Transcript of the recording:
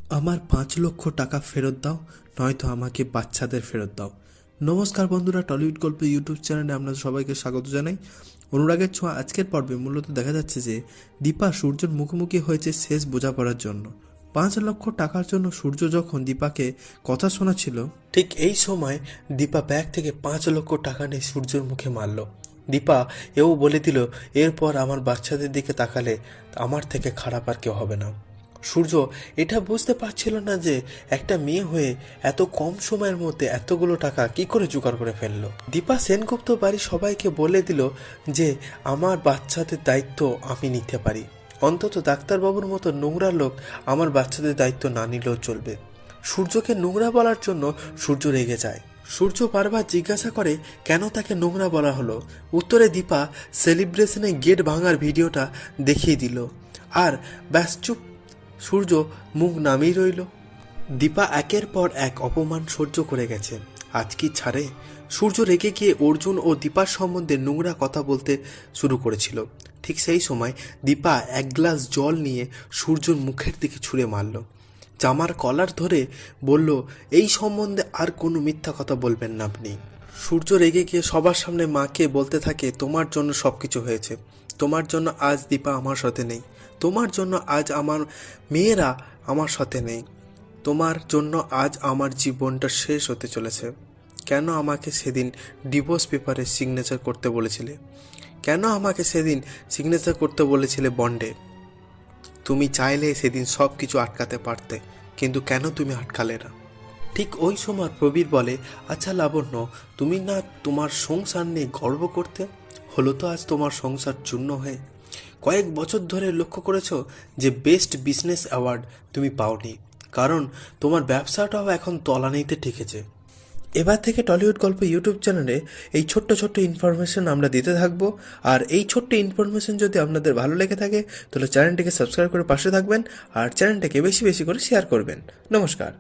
আমার 5 লক্ষ টাকা ফেরত দাও, নয়তো আমাকে বাচ্চাদের ফেরত দাও। নমস্কার বন্ধুরা, টলিউড গল্প ইউটিউব চ্যানেলে আপনাদের সবাইকে স্বাগত জানাই। অনুরাগের ছোঁয়া আজকের পর্বে মূলত দেখা যাচ্ছে যে দীপা সূর্যের মুখোমুখি হয়েছে শেষ বোঝাপড়ার জন্য। 5 লক্ষ টাকার জন্য সূর্য যখন দীপাকে কথা শোনাচ্ছিল, ঠিক এই সময় দীপা ব্যাগ থেকে 5 লক্ষ টাকা নিয়ে সূর্যের মুখে মারল। দীপা এও বলে দিল, এরপর আমার বাচ্চাদের দিকে তাকালে আমার থেকে খারাপ আর কেউ হবে না। সূর্য এটা বুঝতে পারছিল না যে একটা মেয়ে হয়ে এত কম সময়ের মধ্যে এতগুলো টাকা কি করে জোগাড় করে ফেললো। দীপা সেনগুপ্ত বাড়ির সবাইকে বলে দিল যে আমার বাচ্চাদের দায়িত্ব আমি নিতে পারি, অন্তত ডাক্তারবাবুর মতো নোংরা লোক আমার বাচ্চাদের দায়িত্ব না নিলেও চলবে। সূর্যকে নোংরা বলার জন্য সূর্য রেগে যায়। সূর্য বারবার জিজ্ঞাসা করে কেন তাকে নোংরা বলা হলো। উত্তরে দীপা সেলিব্রেশনে গেট ভাঙার ভিডিওটা দেখিয়ে দিল। আর ব্যাস চুপ। সূর্য মুখ নামিয়ে রইল। দীপা একের পর এক অপমান সহ্য করে গেছে, আজ কি ছাড়ে? সূর্য রেগে গিয়ে অর্জুন ও দীপার সম্বন্ধে নোংরা কথা বলতে শুরু করেছিল। ঠিক সেই সময় দীপা এক গ্লাস জল নিয়ে সূর্যর মুখের দিকে ছুঁড়ে মারল। জামার কলার ধরে বলল, এই সম্বন্ধে আর কোনো মিথ্যা কথা বলবেন না আপনি। সূর্য রেগে গিয়ে সবার সামনে মাকে বলতে থাকে, তোমার জন্য সব কিছু হয়েছে, তোমার জন্য আজ দীপা আমার সাথে নেই, তোমার জন্য আজ আমার মেয়েরা আমার সাথে নেই, তোমার জন্য আজ আমার জীবনটা শেষ হতে চলেছে। কেন আমাকে সেদিন ডিভোর্স পেপারে সিগনেচার করতে বলেছিলে? কেন আমাকে সেদিন সিগনেচার করতে বলেছিলে বন্ডে? তুমি চাইলে সেদিন সব কিছু আটকাতে পারতে, কিন্তু কেন তুমি আটকালে না? ঠিক ওই সময় প্রবীর বলে, আচ্ছা লাবণ্য, তুমি না তোমার সংসার নিয়ে গর্ব করতে, হলো তো আজ তোমার সংসার চূর্ণ হয়ে। কয়েক বছর ধরে লক্ষ্য করেছো যে বেস্ট বিজনেস অ্যাওয়ার্ড তুমি পাওনি, কারণ তোমার ব্যবসাটাও এখন তলানিতে ঠেকেছে। এবার থেকে টলিউড গল্প ইউটিউব চ্যানেলে এই ছোট্ট ছোট্ট ইনফরমেশন আমরা দিতে থাকবো। আর এই ছোট্ট ইনফরমেশন যদি আপনাদের ভালো লেগে থাকে তাহলে চ্যানেলটিকে সাবস্ক্রাইব করে পাশে থাকবেন, আর চ্যানেলটাকে বেশি বেশি করে শেয়ার করবেন। নমস্কার।